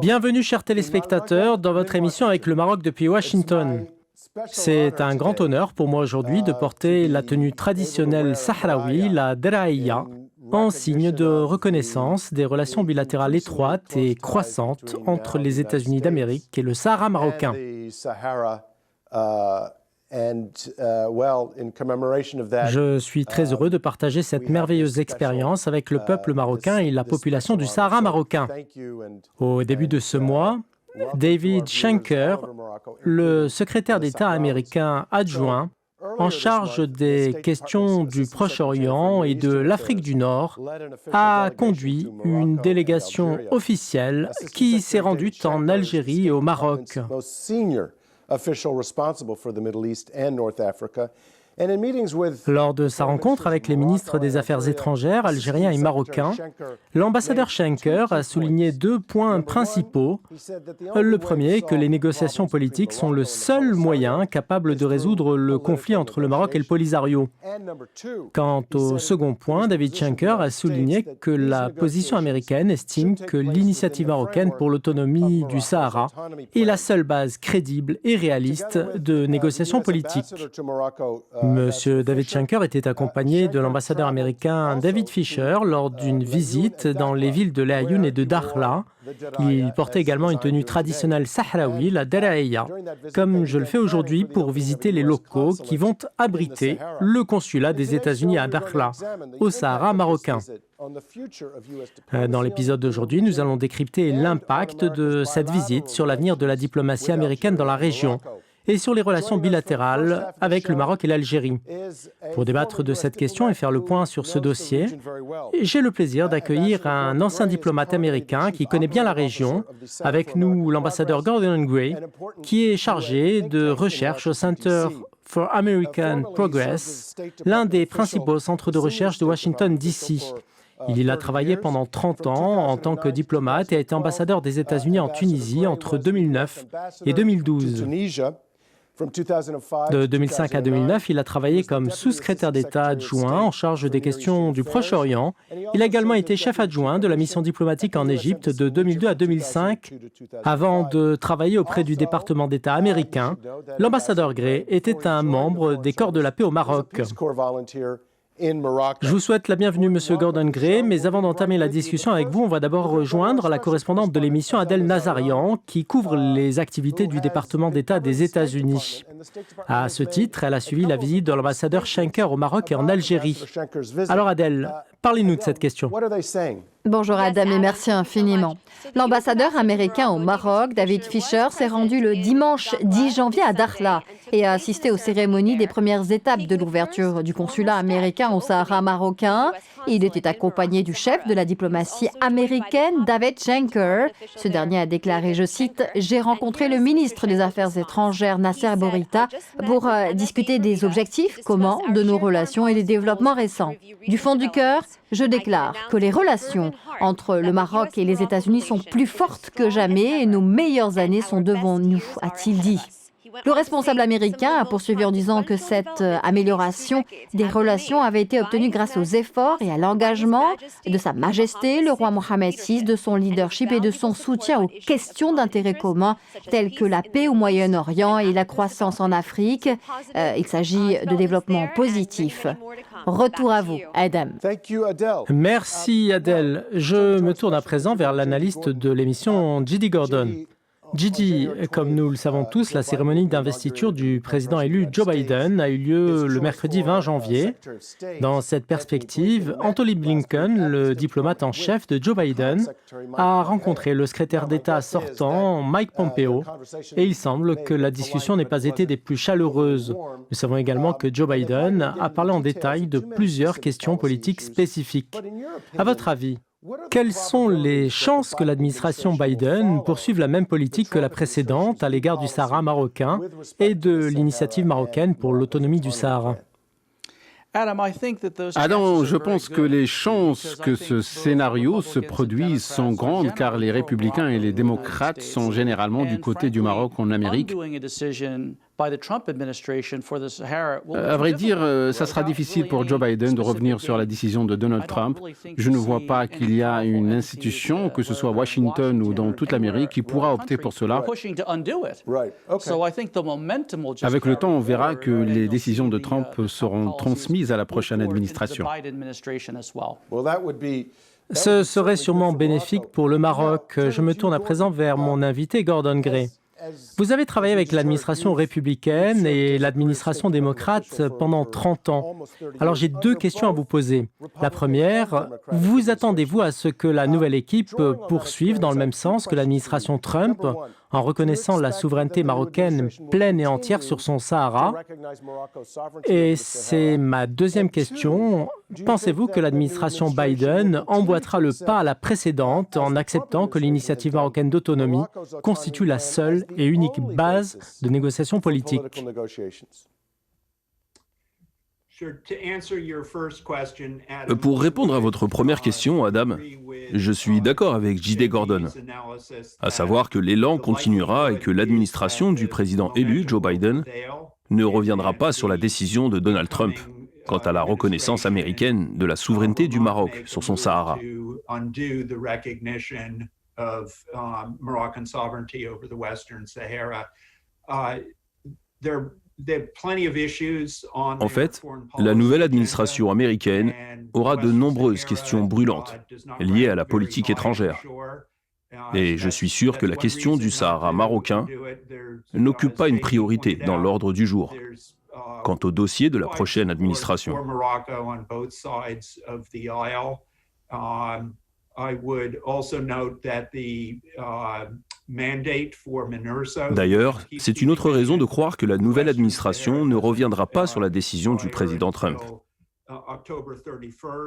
Bienvenue, chers téléspectateurs, dans votre émission avec le Maroc depuis Washington. C'est un grand honneur pour moi aujourd'hui de porter la tenue traditionnelle sahraoui, la Deraïa, en signe de reconnaissance des relations bilatérales étroites et croissantes entre les États-Unis d'Amérique et le Sahara marocain. Je suis très heureux de partager cette merveilleuse expérience avec le peuple marocain et la population du Sahara marocain. Au début de ce mois, David Schenker, le secrétaire d'État américain adjoint en charge des questions du Proche-Orient et de l'Afrique du Nord, a conduit une délégation officielle qui s'est rendue en Algérie et au Maroc. Lors de sa rencontre avec les ministres des Affaires étrangères algériens et marocains, l'ambassadeur Schenker a souligné deux points principaux. Le premier, que les négociations politiques sont le seul moyen capable de résoudre le conflit entre le Maroc et le Polisario. Quant au second point, David Schenker a souligné que la position américaine estime que l'initiative marocaine pour l'autonomie du Sahara est la seule base crédible et réaliste de négociations politiques. Monsieur David Schenker était accompagné de l'ambassadeur américain David Fisher lors d'une visite dans les villes de Laayoune et de Dakhla. Il portait également une tenue traditionnelle sahraoui, la Deraïa, comme je le fais aujourd'hui pour visiter les locaux qui vont abriter le consulat des États-Unis à Dakhla, au Sahara marocain. Dans l'épisode d'aujourd'hui, nous allons décrypter l'impact de cette visite sur l'avenir de la diplomatie américaine dans la région et sur les relations bilatérales avec le Maroc et l'Algérie. Pour débattre de cette question et faire le point sur ce dossier, j'ai le plaisir d'accueillir un ancien diplomate américain qui connaît bien la région, avec nous l'ambassadeur Gordon Gray, qui est chargé de recherche au Center for American Progress, l'un des principaux centres de recherche de Washington, D.C. Il y a travaillé pendant 30 ans en tant que diplomate et a été ambassadeur des États-Unis en Tunisie entre 2009 et 2012. De 2005 à 2009, il a travaillé comme sous-secrétaire d'État adjoint en charge des questions du Proche-Orient. Il a également été chef adjoint de la mission diplomatique en Égypte de 2002 à 2005. Avant de travailler auprès du département d'État américain, l'ambassadeur Gray était un membre des corps de la paix au Maroc. Je vous souhaite la bienvenue, Monsieur Gordon Gray, mais avant d'entamer la discussion avec vous, on va d'abord rejoindre la correspondante de l'émission, Adèle Nazarian, qui couvre les activités du département d'État des États-Unis. À ce titre, elle a suivi la visite de l'ambassadeur Schenker au Maroc et en Algérie. Alors Adèle, parlez-nous de cette question. Bonjour Adam et merci infiniment. L'ambassadeur américain au Maroc, David Fisher, s'est rendu le dimanche 10 janvier à Dakhla et a assisté aux cérémonies des premières étapes de l'ouverture du consulat américain au Sahara marocain. Il était accompagné du chef de la diplomatie américaine, David Schenker. Ce dernier a déclaré, je cite, « J'ai rencontré le ministre des Affaires étrangères, Nasser Bourita, pour discuter des objectifs communs de nos relations et des développements récents. Du fond du cœur, je déclare que les relations entre le Maroc et les États-Unis sont plus fortes que jamais et nos meilleures années sont devant nous, a-t-il dit. Le responsable américain a poursuivi en disant que cette amélioration des relations avait été obtenue grâce aux efforts et à l'engagement de Sa Majesté, le roi Mohammed VI, de son leadership et de son soutien aux questions d'intérêt commun telles que la paix au Moyen-Orient et la croissance en Afrique. Il s'agit de développement positif. Retour à vous, Adam. Merci Adèle. Je me tourne à présent vers l'analyste de l'émission, Gidi Gordon. Gigi, comme nous le savons tous, la cérémonie d'investiture du président élu Joe Biden a eu lieu le mercredi 20 janvier. Dans cette perspective, Anthony Blinken, le diplomate en chef de Joe Biden, a rencontré le secrétaire d'État sortant, Mike Pompeo, et il semble que la discussion n'ait pas été des plus chaleureuses. Nous savons également que Joe Biden a parlé en détail de plusieurs questions politiques spécifiques. À votre avis, quelles sont les chances que l'administration Biden poursuive la même politique que la précédente à l'égard du Sahara marocain et de l'initiative marocaine pour l'autonomie du Sahara? Adam, je pense que les chances que ce scénario se produise sont grandes car les républicains et les démocrates sont généralement du côté du Maroc en Amérique. À vrai dire, ça sera difficile pour Joe Biden de revenir sur la décision de Donald Trump. Je ne vois pas qu'il y a une institution, que ce soit Washington ou dans toute l'Amérique, qui pourra opter pour cela. Avec le temps, on verra que les décisions de Trump seront transmises à la prochaine administration. Ce serait sûrement bénéfique pour le Maroc. Je me tourne à présent vers mon invité Gordon Gray. Vous avez travaillé avec l'administration républicaine et l'administration démocrate pendant 30 ans. Alors j'ai 2 questions à vous poser. La première, vous attendez-vous à ce que la nouvelle équipe poursuive dans le même sens que l'administration Trump, en reconnaissant la souveraineté marocaine pleine et entière sur son Sahara? Et c'est ma deuxième question. Pensez-vous que l'administration Biden emboîtera le pas à la précédente en acceptant que l'initiative marocaine d'autonomie constitue la seule et unique base de négociations politiques? Pour répondre à votre première question, Adam, je suis d'accord avec J.D. Gordon, à savoir que l'élan continuera et que l'administration du président élu, Joe Biden, ne reviendra pas sur la décision de Donald Trump quant à la reconnaissance américaine de la souveraineté du Maroc sur son Sahara. En fait, la nouvelle administration américaine aura de nombreuses questions brûlantes liées à la politique étrangère. Et je suis sûr que la question du Sahara marocain n'occupe pas une priorité dans l'ordre du jour. Quant au dossier de la prochaine administration. D'ailleurs, c'est une autre raison de croire que la nouvelle administration ne reviendra pas sur la décision du président Trump.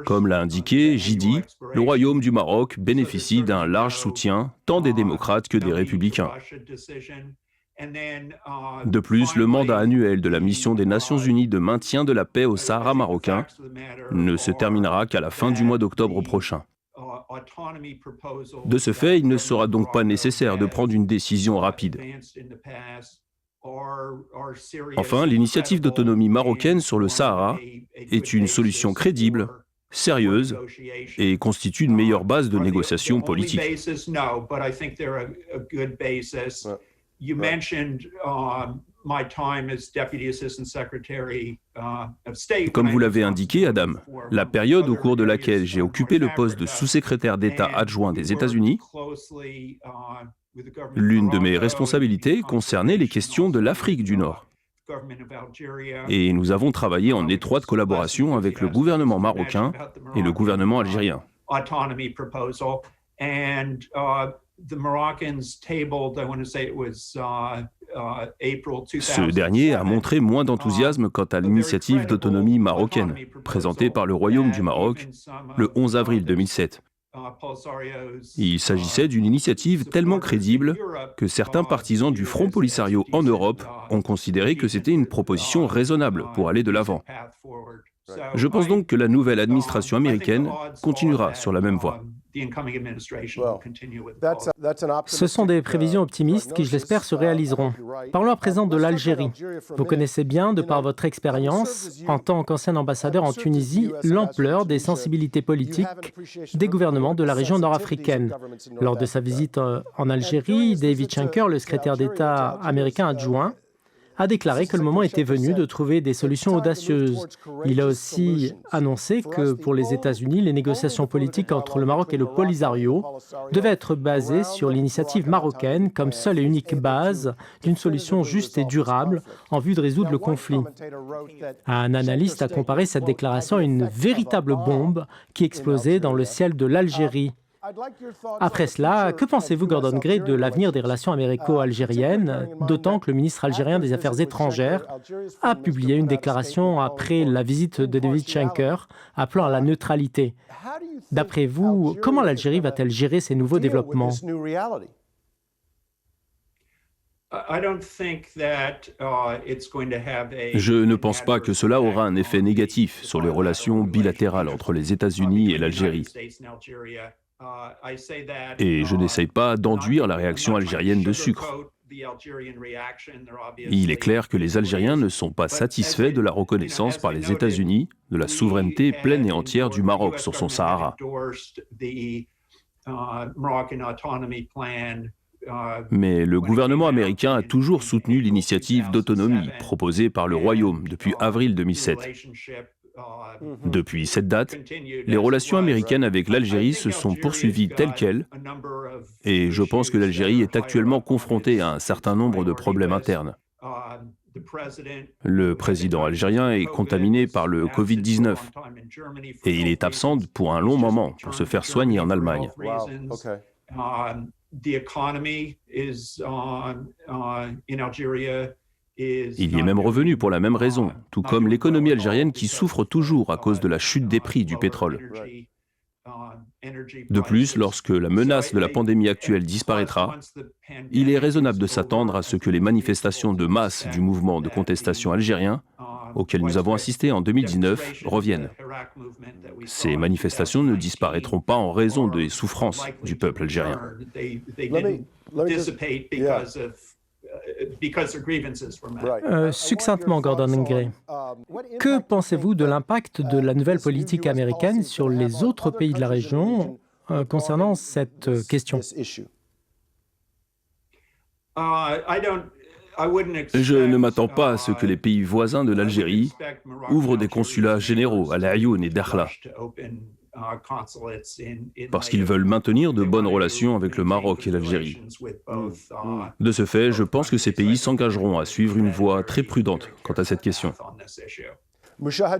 Comme l'a indiqué J.D., le Royaume du Maroc bénéficie d'un large soutien tant des démocrates que des républicains. De plus, le mandat annuel de la mission des Nations Unies de maintien de la paix au Sahara marocain ne se terminera qu'à la fin du mois d'octobre prochain. De ce fait, il ne sera donc pas nécessaire de prendre une décision rapide. Enfin, l'initiative d'autonomie marocaine sur le Sahara est une solution crédible, sérieuse et constitue une meilleure base de négociation politique. Comme vous l'avez indiqué, Adam, la période au cours de laquelle j'ai occupé le poste de sous-secrétaire d'État adjoint des États-Unis, l'une de mes responsabilités concernait les questions de l'Afrique du Nord. Et nous avons travaillé en étroite collaboration avec le gouvernement marocain et le gouvernement algérien. Ce dernier a montré moins d'enthousiasme quant à l'initiative d'autonomie marocaine, présentée par le Royaume du Maroc le 11 avril 2007. Il s'agissait d'une initiative tellement crédible que certains partisans du Front Polisario en Europe ont considéré que c'était une proposition raisonnable pour aller de l'avant. Je pense donc que la nouvelle administration américaine continuera sur la même voie. Ce sont des prévisions optimistes qui, je l'espère, se réaliseront. Parlons à présent de l'Algérie. Vous connaissez bien, de par votre expérience, en tant qu'ancien ambassadeur en Tunisie, l'ampleur des sensibilités politiques des gouvernements de la région nord-africaine. Lors de sa visite en Algérie, David Schenker, le secrétaire d'État américain adjoint, a déclaré que le moment était venu de trouver des solutions audacieuses. Il a aussi annoncé que pour les États-Unis, les négociations politiques entre le Maroc et le Polisario devaient être basées sur l'initiative marocaine comme seule et unique base d'une solution juste et durable en vue de résoudre le conflit. Un analyste a comparé cette déclaration à une véritable bombe qui explosait dans le ciel de l'Algérie. Après cela, que pensez-vous, Gordon Gray, de l'avenir des relations américo-algériennes, d'autant que le ministre algérien des Affaires étrangères a publié une déclaration après la visite de David Schenker appelant à la neutralité. D'après vous, comment l'Algérie va-t-elle gérer ces nouveaux développements? Je ne pense pas que cela aura un effet négatif sur les relations bilatérales entre les États-Unis et l'Algérie. Et je n'essaye pas d'enduire la réaction algérienne de sucre. Il est clair que les Algériens ne sont pas satisfaits de la reconnaissance par les États-Unis de la souveraineté pleine et entière du Maroc sur son Sahara. Mais le gouvernement américain a toujours soutenu l'initiative d'autonomie proposée par le Royaume depuis avril 2007. Depuis cette date, les relations américaines avec l'Algérie se sont poursuivies telles quelles, et je pense que l'Algérie est actuellement confrontée à un certain nombre de problèmes internes. Le président algérien est contaminé par le Covid-19 et il est absent pour un long moment pour se faire soigner en Allemagne. Il y est même revenu pour la même raison, tout comme l'économie algérienne qui souffre toujours à cause de la chute des prix du pétrole. De plus, lorsque la menace de la pandémie actuelle disparaîtra, il est raisonnable de s'attendre à ce que les manifestations de masse du mouvement de contestation algérien, auxquelles nous avons assisté en 2019, reviennent. Ces manifestations ne disparaîtront pas en raison des souffrances du peuple algérien. Succinctement, Gordon Gray, que pensez-vous de l'impact de la nouvelle politique américaine sur les autres pays de la région concernant cette question? Je ne m'attends pas à ce que les pays voisins de l'Algérie ouvrent des consulats généraux à Laayoune et Dakhla, parce qu'ils veulent maintenir de bonnes relations avec le Maroc et l'Algérie. De ce fait, je pense que ces pays s'engageront à suivre une voie très prudente quant à cette question.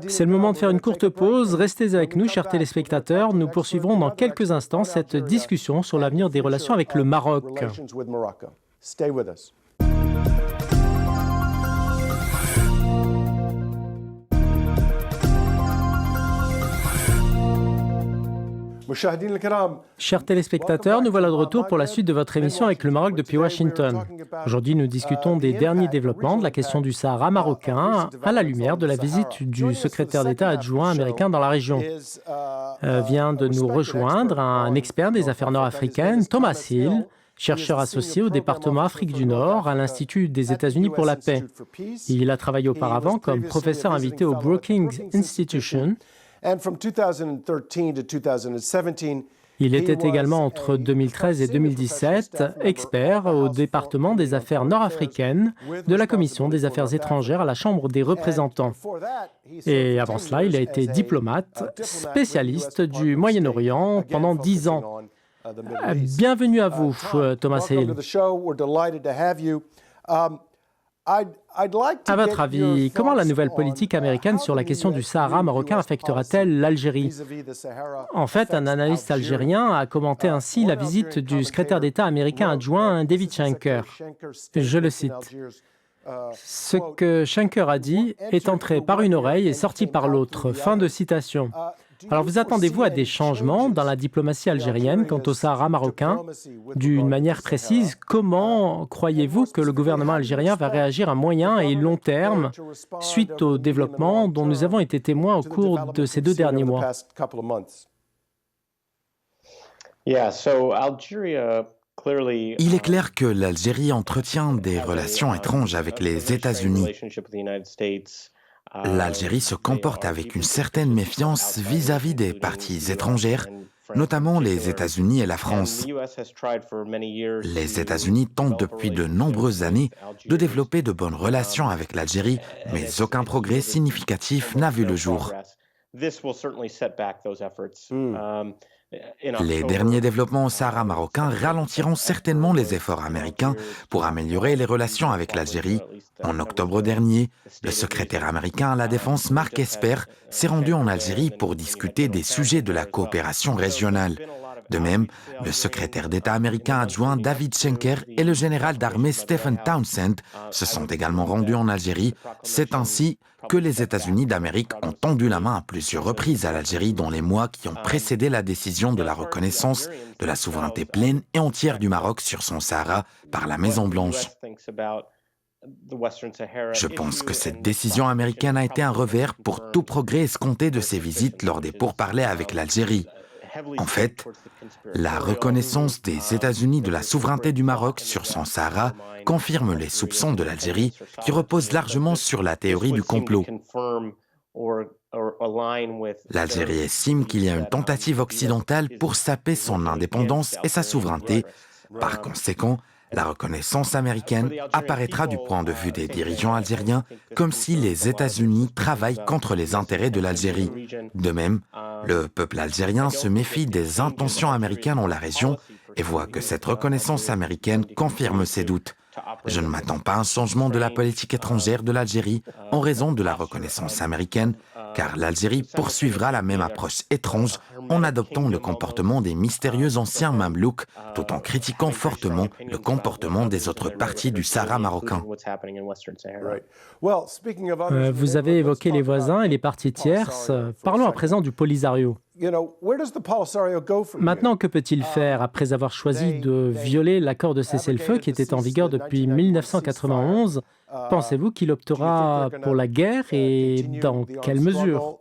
C'est le moment de faire une courte pause. Restez avec nous, chers téléspectateurs. Nous poursuivrons dans quelques instants cette discussion sur l'avenir des relations avec le Maroc. Chers téléspectateurs, nous voilà de retour pour la suite de votre émission avec le Maroc depuis Washington. Aujourd'hui, nous discutons des derniers développements de la question du Sahara marocain à la lumière de la visite du secrétaire d'État adjoint américain dans la région. Vient de nous rejoindre un expert des affaires nord-africaines, Thomas Hill, chercheur associé au département Afrique du Nord à l'Institut des États-Unis pour la paix. Il a travaillé auparavant comme professeur invité au Brookings Institution. Il était également entre 2013 et 2017 expert au département des affaires nord-africaines de la Commission des affaires étrangères à la Chambre des représentants. Et avant cela, il a été diplomate, spécialiste du Moyen-Orient pendant 10 ans. Bienvenue à vous, Thomas Hill. À votre avis, comment la nouvelle politique américaine sur la question du Sahara marocain affectera-t-elle l'Algérie? En fait, un analyste algérien a commenté ainsi la visite du secrétaire d'État américain adjoint David Schenker. Je le cite. Ce que Schenker a dit est entré par une oreille et sorti par l'autre. Fin de citation. Alors vous attendez-vous à des changements dans la diplomatie algérienne quant au Sahara marocain? D'une manière précise, comment croyez-vous que le gouvernement algérien va réagir à moyen et long terme suite aux développements dont nous avons été témoins au cours de ces 2 derniers mois? Il est clair que l'Algérie entretient des relations étranges avec les États-Unis. L'Algérie se comporte avec une certaine méfiance vis-à-vis des parties étrangères, notamment les États-Unis et la France. Les États-Unis tentent depuis de nombreuses années de développer de bonnes relations avec l'Algérie, mais aucun progrès significatif n'a vu le jour. Les derniers développements au Sahara marocain ralentiront certainement les efforts américains pour améliorer les relations avec l'Algérie. En octobre dernier, le secrétaire américain à la Défense, Mark Esper, s'est rendu en Algérie pour discuter des sujets de la coopération régionale. De même, le secrétaire d'État américain adjoint David Schenker et le général d'armée Stephen Townsend se sont également rendus en Algérie. C'est ainsi que les États-Unis d'Amérique ont tendu la main à plusieurs reprises à l'Algérie dans les mois qui ont précédé la décision de la reconnaissance de la souveraineté pleine et entière du Maroc sur son Sahara par la Maison-Blanche. Je pense que cette décision américaine a été un revers pour tout progrès escompté de ces visites lors des pourparlers avec l'Algérie. En fait, la reconnaissance des États-Unis de la souveraineté du Maroc sur son Sahara confirme les soupçons de l'Algérie qui reposent largement sur la théorie du complot. L'Algérie estime qu'il y a une tentative occidentale pour saper son indépendance et sa souveraineté. Par conséquent, la reconnaissance américaine apparaîtra du point de vue des dirigeants algériens comme si les États-Unis travaillent contre les intérêts de l'Algérie. De même, le peuple algérien se méfie des intentions américaines dans la région et voit que cette reconnaissance américaine confirme ses doutes. Je ne m'attends pas à un changement de la politique étrangère de l'Algérie en raison de la reconnaissance américaine, car l'Algérie poursuivra la même approche étrange en adoptant le comportement des mystérieux anciens Mamelouks, tout en critiquant fortement le comportement des autres parties du Sahara marocain. Vous avez évoqué les voisins et les parties tierces. Parlons à présent du Polisario. Maintenant, que peut-il faire après avoir choisi de violer l'accord de cessez-le-feu qui était en vigueur depuis 1991? Pensez-vous qu'il optera pour la guerre et dans quelle mesure?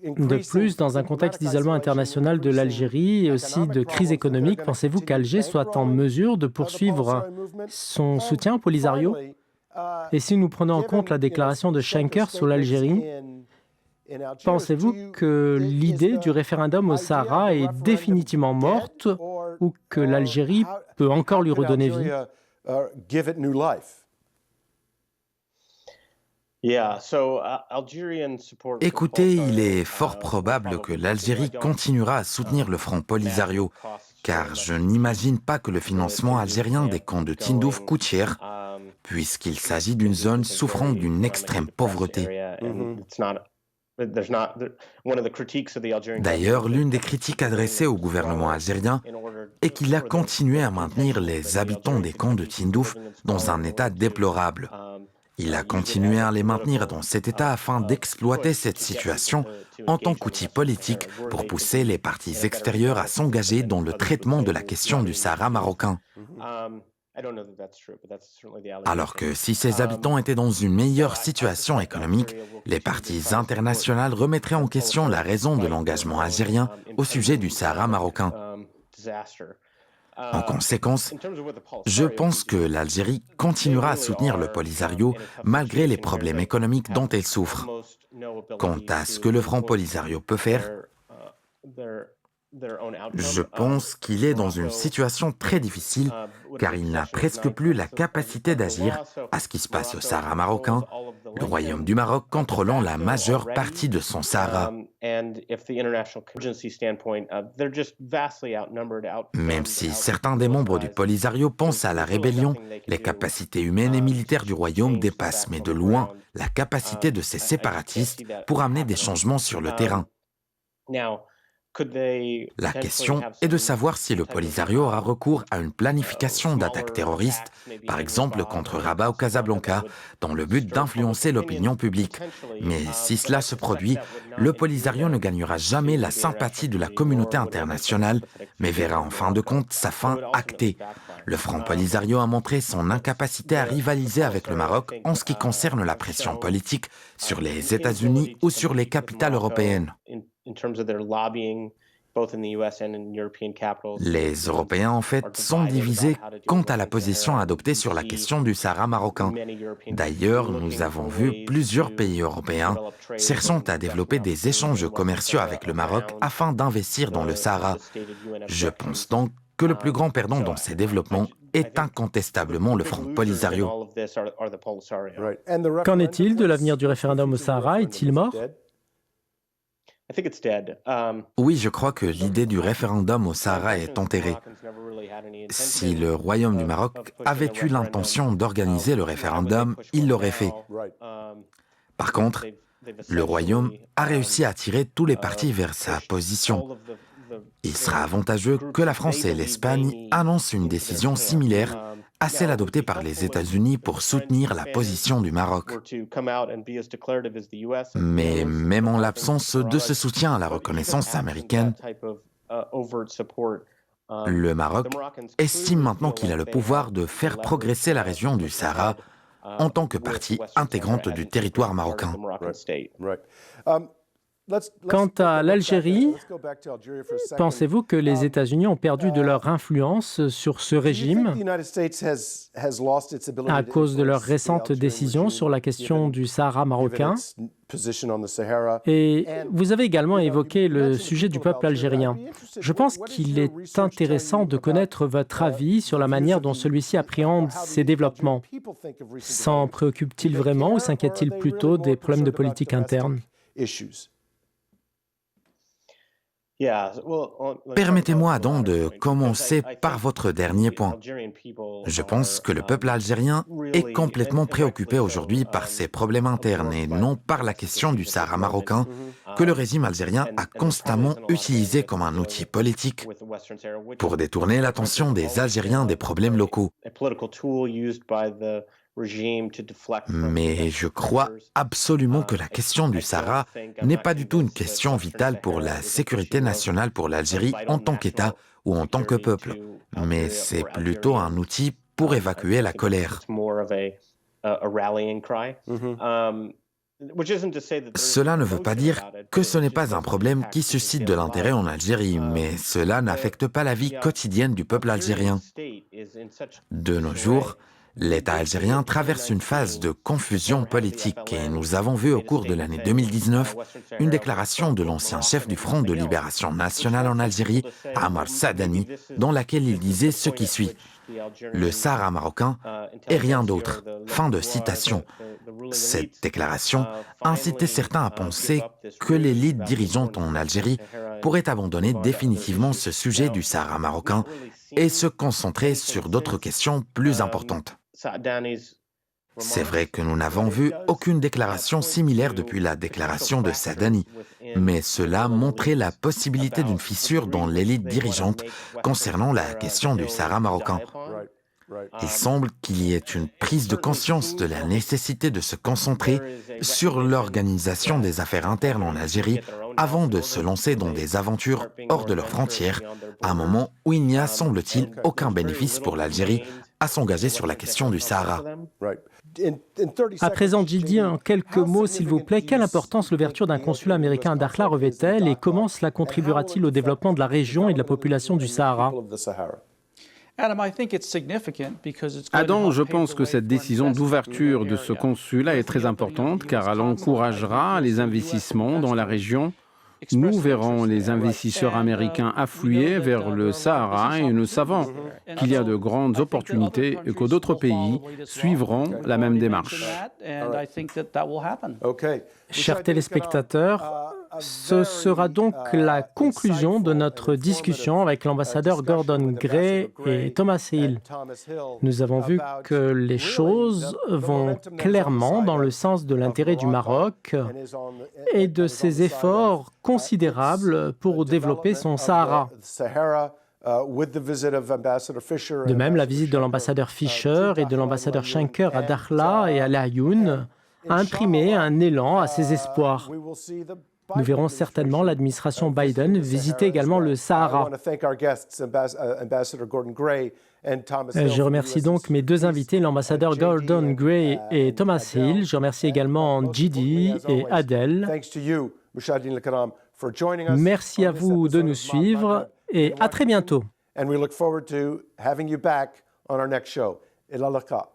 De plus, dans un contexte d'isolement international de l'Algérie et aussi de crise économique, pensez-vous qu'Alger soit en mesure de poursuivre son soutien au Polisario? Et si nous prenons en compte la déclaration de Schenker sur l'Algérie, pensez-vous que l'idée du référendum au Sahara est définitivement morte ou que l'Algérie peut encore lui redonner vie? Écoutez, il est fort probable que l'Algérie continuera à soutenir le Front Polisario, car je n'imagine pas que le financement algérien des camps de Tindouf coûte cher, puisqu'il s'agit d'une zone souffrant d'une extrême pauvreté. D'ailleurs, l'une des critiques adressées au gouvernement algérien est qu'il a continué à maintenir les habitants des camps de Tindouf dans un état déplorable. Il a continué à les maintenir dans cet état afin d'exploiter cette situation en tant qu'outil politique pour pousser les parties extérieures à s'engager dans le traitement de la question du Sahara marocain. Alors que si ces habitants étaient dans une meilleure situation économique, les parties internationales remettraient en question la raison de l'engagement algérien au sujet du Sahara marocain. En conséquence, je pense que l'Algérie continuera à soutenir le Polisario malgré les problèmes économiques dont elle souffre. Quant à ce que le Front Polisario peut faire, je pense qu'il est dans une situation très difficile car il n'a presque plus la capacité d'agir à ce qui se passe au Sahara marocain, le Royaume du Maroc contrôlant la majeure partie de son Sahara. Même si certains des membres du Polisario pensent à la rébellion, les capacités humaines et militaires du Royaume dépassent, mais de loin, la capacité de ces séparatistes pour amener des changements sur le terrain. La question est de savoir si le Polisario aura recours à une planification d'attaques terroristes, par exemple contre Rabat ou Casablanca, dans le but d'influencer l'opinion publique. Mais si cela se produit, le Polisario ne gagnera jamais la sympathie de la communauté internationale, mais verra en fin de compte sa fin actée. Le Front Polisario a montré son incapacité à rivaliser avec le Maroc en ce qui concerne la pression politique sur les États-Unis ou sur les capitales européennes. Les Européens, en fait, sont divisés quant à la position adoptée sur la question du Sahara marocain. D'ailleurs, nous avons vu plusieurs pays européens cherchant à développer des échanges commerciaux avec le Maroc afin d'investir dans le Sahara. Je pense donc que le plus grand perdant dans ces développements est incontestablement le Front Polisario. Qu'en est-il de l'avenir du référendum au Sahara? Est-il mort? Oui, je crois que l'idée du référendum au Sahara est enterrée. Si le Royaume du Maroc avait eu l'intention d'organiser le référendum, il l'aurait fait. Par contre, le Royaume a réussi à attirer tous les partis vers sa position. Il sera avantageux que la France et l'Espagne annoncent une décision similaire à celle adoptée par les États-Unis pour soutenir la position du Maroc. Mais même en l'absence de ce soutien à la reconnaissance américaine, le Maroc estime maintenant qu'il a le pouvoir de faire progresser la région du Sahara en tant que partie intégrante du territoire marocain. Quant à l'Algérie, pensez-vous que les États-Unis ont perdu de leur influence sur ce régime à cause de leurs récentes décisions sur la question du Sahara marocain? Et vous avez également évoqué le sujet du peuple algérien. Je pense qu'il est intéressant de connaître votre avis sur la manière dont celui-ci appréhende ces développements. S'en préoccupe-t-il vraiment ou s'inquiète-t-il plutôt des problèmes de politique interne? Permettez-moi donc de commencer par votre dernier point. Je pense que le peuple algérien est complètement préoccupé aujourd'hui par ses problèmes internes et non par la question du Sahara marocain que le régime algérien a constamment utilisé comme un outil politique pour détourner l'attention des Algériens des problèmes locaux. Mais je crois absolument que la question du Sahara n'est pas du tout une question vitale pour la sécurité nationale pour l'Algérie en tant qu'État ou en tant que peuple, mais c'est plutôt un outil pour évacuer la colère. Cela ne veut pas dire que ce n'est pas un problème qui suscite de l'intérêt en Algérie, mais cela n'affecte pas la vie quotidienne du peuple algérien. De nos jours, l'État algérien traverse une phase de confusion politique et nous avons vu au cours de l'année 2019 une déclaration de l'ancien chef du Front de libération nationale en Algérie, Ammar Saadani, dans laquelle il disait ce qui suit. Le Sahara marocain est rien d'autre. Fin de citation. Cette déclaration incitait certains à penser que l'élite dirigeante en Algérie pourrait abandonner définitivement ce sujet du Sahara marocain et se concentrer sur d'autres questions plus importantes. C'est vrai que nous n'avons vu aucune déclaration similaire depuis la déclaration de Saadani, mais cela montrait la possibilité d'une fissure dans l'élite dirigeante concernant la question du Sahara marocain. Il semble qu'il y ait une prise de conscience de la nécessité de se concentrer sur l'organisation des affaires internes en Algérie avant de se lancer dans des aventures hors de leurs frontières, à un moment où il n'y a, semble-t-il, aucun bénéfice pour l'Algérie à s'engager sur la question du Sahara. À présent, Jidi, en quelques mots, s'il vous plaît, quelle importance l'ouverture d'un consulat américain à Dakhla revêt-elle et comment cela contribuera-t-il au développement de la région et de la population du Sahara? Adam, je pense que cette décision d'ouverture de ce consulat est très importante car elle encouragera les investissements dans la région. Nous verrons les investisseurs américains affluer vers le Sahara et nous savons qu'il y a de grandes opportunités et que d'autres pays suivront la même démarche. Chers téléspectateurs, ce sera donc la conclusion de notre discussion avec l'ambassadeur Gordon Gray et Thomas Hill. Nous avons vu que les choses vont clairement dans le sens de l'intérêt du Maroc et de ses efforts considérables pour développer son Sahara. De même, la visite de l'ambassadeur Fisher et de l'ambassadeur Schenker à Dakhla et à Laayoune a imprimé un élan à ses espoirs. Nous verrons certainement l'administration Biden visiter également le Sahara. Je remercie donc mes deux invités, l'ambassadeur Gordon Gray et Thomas Hill. Je remercie également Jidi et Adel. Merci à vous de nous suivre et à très bientôt. And we look forward to having you back on our next show. Ila liqa.